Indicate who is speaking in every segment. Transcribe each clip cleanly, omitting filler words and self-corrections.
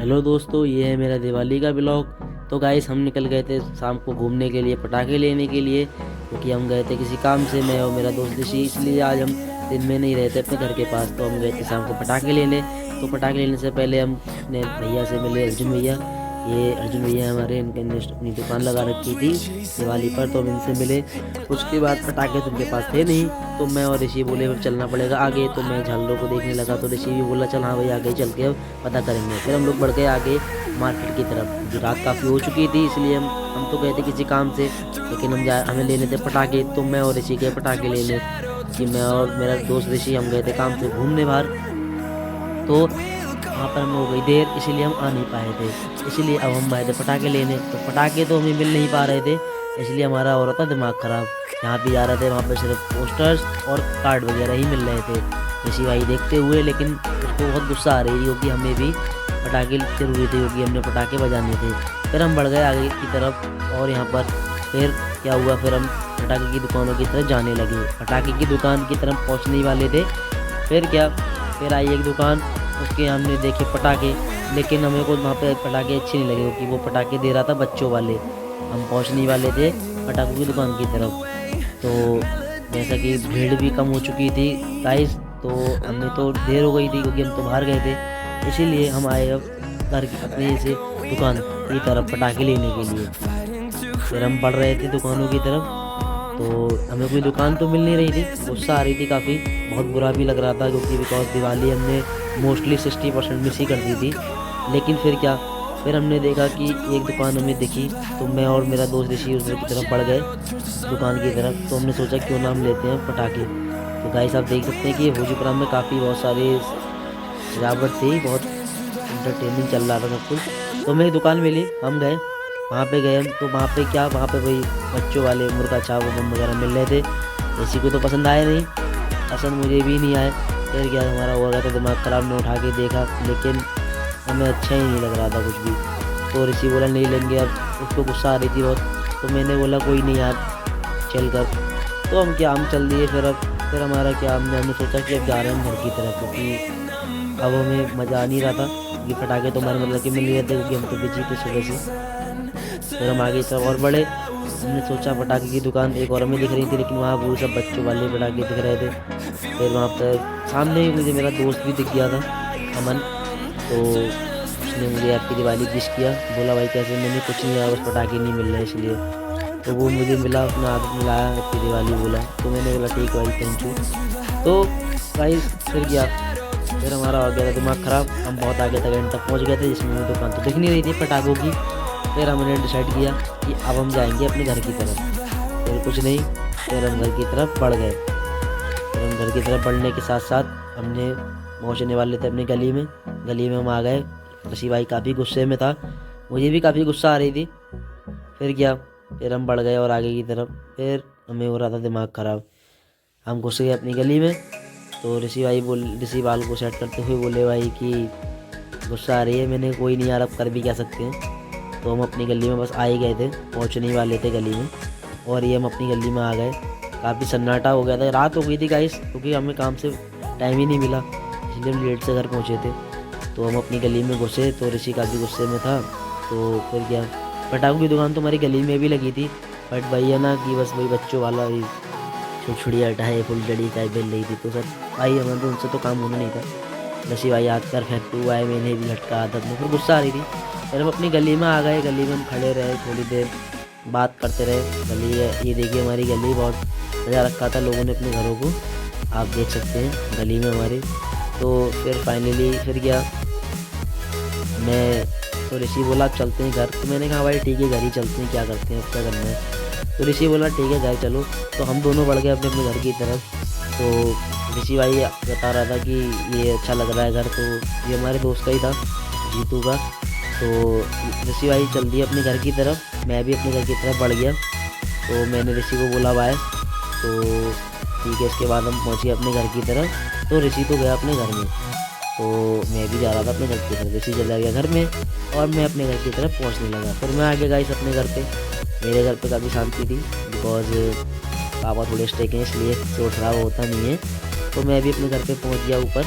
Speaker 1: Hello दोस्तों, ये है मेरा दिवाली का ब्लॉग। तो गाइस, हम निकल गए थे शाम को घूमने के लिए, पटाखे लेने के लिए, क्योंकि हम गए थे किसी काम से, मैं और मेरा दोस्त ऋषि। इसलिए आज हम दिन में नहीं रहते अपने घर के पास, तो हम गए थे शाम को पटाखे लेने। तो पटाखे लेने से पहले हम अपने भैया से मिले, अर्जुन भैया। ये अर्जुन भैया हमारे, इनके अपनी दुकान लगा रखी थी दिवाली पर, तो हम इनसे मिले। उसके बाद पटाखे तो उनके पास थे नहीं, तो मैं और ऋषि बोले अब चलना पड़ेगा आगे। तो मैं झालरों को देखने लगा, तो ऋषि भी बोला चल हाँ भाई आगे चल के अब पता करेंगे। फिर हम लोग बढ़ गए आगे मार्केट की तरफ, क्योंकि रात काफ़ी हो चुकी थी, इसलिए हम तो गए थे किसी काम से, लेकिन हमें लेने थे पटाखे। तो मैं और ऋषि गए पटाखे लेने, कि मैं और मेरा दोस्त ऋषि हम गए थे काम से घूमने बाहर। तो वहाँ पर हमें हो गई देर, इसीलिए हम आ नहीं पाए थे। इसलिए अब हम आए थे पटाखे लेने, तो पटाखे तो हमें मिल नहीं पा रहे थे, इसलिए हमारा हो रहा था दिमाग ख़राब। जहाँ भी जा रहे थे वहाँ पे सिर्फ पोस्टर्स और कार्ड वगैरह ही मिल रहे थे। ऋषि भाई देखते हुए, लेकिन उसको बहुत गुस्सा आ रही थी, क्योंकि हमें भी पटाखे जरूरी थे, क्योंकि हमने पटाखे बजाने थे। फिर हम बढ़ गए आगे की तरफ, और यहाँ पर फिर क्या हुआ, फिर हम पटाखे की दुकानों की तरफ जाने लगे। पटाखे की दुकान की तरफ पहुँचने वाले थे, फिर क्या, फिर आई एक दुकान, उसके हमने देखे पटाखे, लेकिन हमें को वहाँ पे पटाखे अच्छे नहीं लगे, क्योंकि वो पटाखे दे रहा था बच्चों वाले। हम पहुँचने वाले थे पटाखों की दुकान की तरफ, तो जैसा कि भीड़ भी कम हो चुकी थी गाइस, तो हमें तो देर हो गई थी, क्योंकि हम तो बाहर गए थे। इसीलिए हम आए अब घर की अपने से दुकान की तरफ पटाखे लेने के लिए। फिर हम बढ़ रहे थे दुकानों की तरफ, तो हमें कोई दुकान तो मिल नहीं रही थी, गुस्सा आ रही थी काफ़ी, बहुत बुरा भी लग रहा था, क्योंकि बिकॉज दिवाली हमने मोस्टली 60% मिस ही कर दी थी। लेकिन फिर क्या, फिर हमने देखा कि एक दुकान हमें दिखी, तो मैं और मेरा दोस्त ऋषि उधर की तरफ बढ़ गए दुकान की तरफ। तो हमने सोचा क्यों ना हम लेते हैं पटाखे। तो गाइस आप देख सकते हैं कि भोजपुरा में काफ़ी बहुत सारी सजावट थी, बहुत इंटरटेनिंग चल रहा था सब कुछ। तो हमें एक दुकान मिली, हम गए वहाँ पे गए हम, तो वहाँ पे क्या, वहाँ पे वही बच्चों वाले मुर्गा छाप बम वगैरह मिल रहे थे। किसी को तो पसंद आए नहीं, पसंद मुझे भी नहीं आए। फिर क्या, हमारा हो गया था दिमाग ख़राब, ने उठा के देखा, लेकिन हमें अच्छा ही नहीं लग रहा था कुछ भी। तो ऋषि बोला नहीं लेंगे, अब उसको गुस्सा आ रही थी बहुत, तो मैंने बोला कोई नहीं यार चल कर। तो हम क्या, हम चल दिए। फिर हमारा क्या, हमने सोचा कि अब जा रहे हैं हम घर की तरफ, क्योंकि अब हमें मज़ा आ नहीं रहा था, क्योंकि पटाखे तो हमारे मतलब कि मिल नहीं रहे थे, क्योंकि हम तो बिजी थे सुबह से। फिर हम आगे की तरफ और बढ़े, हमने सोचा पटाखे की दुकान एक और हमें दिख रही थी, लेकिन वहाँ वो सब बच्चों वाले पटाखे दिख रहे थे। फिर वहाँ पर सामने ही मुझे मेरा दोस्त भी दिख गया था, अमन। तो उसने मुझे हैप्पी दिवाली विश किया, बोला भाई कैसे, मैंने कुछ नहीं, यार बस पटाखे नहीं मिल रहे इसलिए। तो वो मुझे मिला, अपना हाथ मिलाया, हैप्पी दिवाली बोला, तो मैंने बोला ठीक है भाई, थैंक यू। तो गाइस फिर क्या, फिर हमारा हो गया था दिमाग ख़राब, हम बहुत आगे तक एंड तक पहुँच गए थे, जिसमें हमें दुकान तो दिख नहीं रही थी पटाखों की। फिर हमने डिसाइड किया कि अब हम जाएंगे अपने घर की तरफ। फिर कुछ नहीं, फिर हम घर की तरफ बढ़ गए। फिर हम घर की तरफ बढ़ने के साथ साथ हमने पहुंचने वाले थे अपनी गली में। गली में हम आ गए, ऋषि भाई काफ़ी गुस्से में था, मुझे भी काफ़ी गुस्सा आ रही थी। फिर क्या, फिर हम बढ़ गए और आगे की तरफ, फिर हमें हो रहा था दिमाग ख़राब, हम घुस गए अपनी गली में। तो ऋषि बाल को सेट करते हुए बोले भाई कि गुस्सा आ रही है। मैंने कोई नहीं यार, अब कर भी क्या सकते हैं। तो हम अपनी गली में बस आ ही गए थे, पहुंचने वाले थे गली में, और ये हम अपनी गली में आ गए। काफ़ी सन्नाटा हो गया था, रात हो गई थी गाइस, क्योंकि हमें काम से टाइम ही नहीं मिला, इसलिए हम लेट से घर पहुंचे थे। तो हम अपनी गली में घुसे, तो ऋषि काफ़ी गुस्से में था। तो फिर क्या, पटाखों की दुकान तो हमारी गली में भी लगी थी, बट भैया ना कि बस वही बच्चों वाला ही छुड़छुड़ी हटाए फुलझड़ी टाइप बेल रही थी। तो सर भाई हमें तो उनसे तो काम होना नहीं था। ऋषि भाई हाथ कर फेंकते हुआ है, मैंने भी लटका आदत में, फिर गुस्सा आ रही थी। फिर हम अपनी गली में आ गए, गली में हम खड़े रहे थोड़ी देर, बात करते रहे। गली है ये, देखिए हमारी गली, बहुत सजा रखा था लोगों ने अपने घरों को, आप देख सकते हैं गली में हमारे। तो फिर फाइनली फिर क्या, मैं तो ऋषि बोला अब चलते हैं घर। तो मैंने कहा भाई ठीक है घर ही चलते हैं, क्या करते हैं, अब क्या करना है। तो ऋषि बोला ठीक है घर चलो। तो हम दोनों बढ़ गए अपने अपने घर की तरफ। तो ऋषि भाई बता रहा था कि ये अच्छा लग रहा है घर, तो ये हमारे दोस्त का ही था, जीतू का। तो ऋषि भाई चल दिए अपने घर की तरफ, मैं भी अपने घर की तरफ बढ़ गया। तो मैंने ऋषि को बोला बाय, तो ठीक है। इसके बाद हम पहुँचे अपने घर की तरफ, तो ऋषि तो गया अपने घर में, तो मैं भी जा रहा था अपने घर की तरफ। ऋषि चला गया घर में, और मैं अपने घर की तरफ पहुँचने लगा। फिर मैं आ गया गाइस अपने घर पे। मेरे घर पे काफ़ी शांति थी, बिकॉज पापा थोड़े स्ट्रिक्ट हैं, इसलिए शोर शराबा होता नहीं है। तो मैं भी अपने घर पे पहुंच गया ऊपर,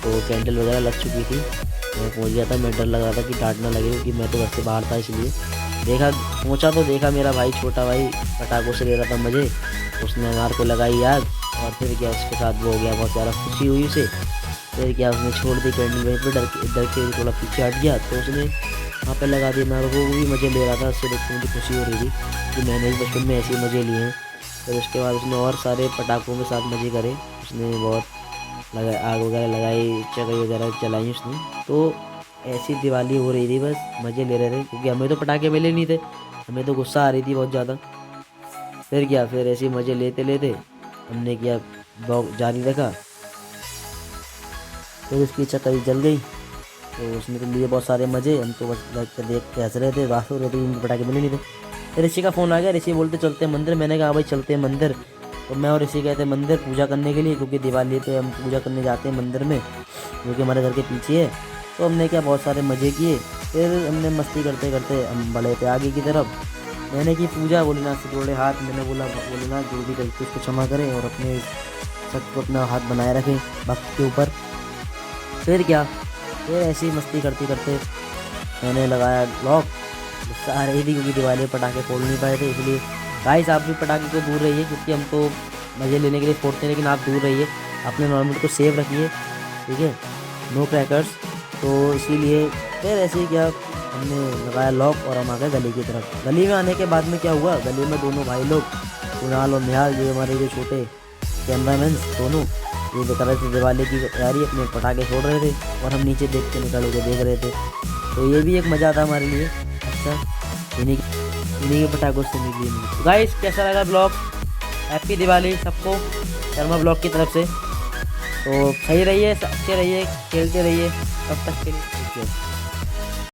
Speaker 1: तो कैंडल वगैरह लग चुकी थी। मैं पहुँच गया था। मैं डर लग रहा था कि डांट ना लगे क्योंकि मैं तो घर से बाहर था, इसलिए देखा पहुँचा तो देखा मेरा भाई, छोटा भाई पटाखों से ले रहा था मज़े। उसने हमारे को लगाई आग और फिर क्या उसके साथ वो हो गया, बहुत ज़्यादा खुशी हुई उसे। फिर क्या उसने छोड़ दी कैंडल वहीं पर, डर के थोड़ा पीछे हट गया तो उसने वहाँ पे लगा दिया। मेरे को वो भी मज़े ले रहा था, उससे देख के मुझे खुशी हो रही थी कि मैंने भी बचपन में ऐसे ही मज़े लिए हैं। फिर उसके बाद उसने और सारे पटाखों के साथ मज़े करे। उसने बहुत लगा आग वगैरह लगाई, चगाई वगैरह चलाई उसने। तो ऐसी दिवाली हो रही थी, बस मज़े ले रहे थे क्योंकि हमें तो पटाखे मिले नहीं थे, हमें तो गुस्सा आ रही थी बहुत ज़्यादा। फिर क्या, फिर ऐसे मज़े लेते लेते हमने किया ब्लॉग जारी रखा। फिर उसकी इच्छा कभी जल गई तो उसने तो लिए बहुत सारे मज़े। हम तो बस देख के हंस रहे थे, बात हो रहे थे, उनके पटाखे मिले नहीं थे। फिर ऋषि का फ़ोन आ गया, ऋषि बोलते चलते हैं मंदिर। मैंने कहा भाई चलते हैं मंदिर। तो मैं और ऋषि गए थे मंदिर पूजा करने के लिए, क्योंकि दिवाली पे हम पूजा करने जाते हैं मंदिर में, जो कि हमारे घर के पीछे है। तो हमने क्या बहुत सारे मज़े किए। फिर हमने मस्ती करते करते हम बढ़े थे आगे की तरफ। मैंने की पूजा, भोलेनाथ से जोड़े हाथ। मैंने बोला भोलेनाथ जो भी गलती उसको क्षमा करें और अपने सबको अपना हाथ बनाए रखें भक्त के ऊपर। फिर क्या, फिर ऐसी मस्ती करते करते मैंने लगाया लॉक। गुस्सा आ रही थी क्योंकि दिवाली में पटाखे फोड़ नहीं पाए थे, इसलिए गाइस आप भी पटाखे को दूर रहिए, क्योंकि हम तो मज़े लेने के लिए फोड़ते हैं, लेकिन आप दूर रहिए, अपने नॉर्मल को सेव रखिए, ठीक है, नो क्रैकर्स। तो इसीलिए फिर ऐसे ही क्या, हमने लगाया लॉक और हम आ गए गली की तरफ। गली में आने के बाद में क्या हुआ, गली में दोनों भाई लोग कुणाल और निहाल, ये हमारे जो छोटे कैमरामैन दोनों, ये दिखा रहे थे दिवाली की तैयारी, अपने पटाखे छोड़ रहे थे और हम नीचे देख के निकल के देख रहे थे। तो ये भी एक मज़ा था हमारे लिए। अच्छा, इन्हीं के पटाखों से निकली। तो गाइस कैसा लगा ब्लॉग, हैप्पी दिवाली सबको शर्मा ब्लॉग की तरफ से। तो सही रहिए, अच्छे रहिए, खेलते रहिए, तब तक के लिए।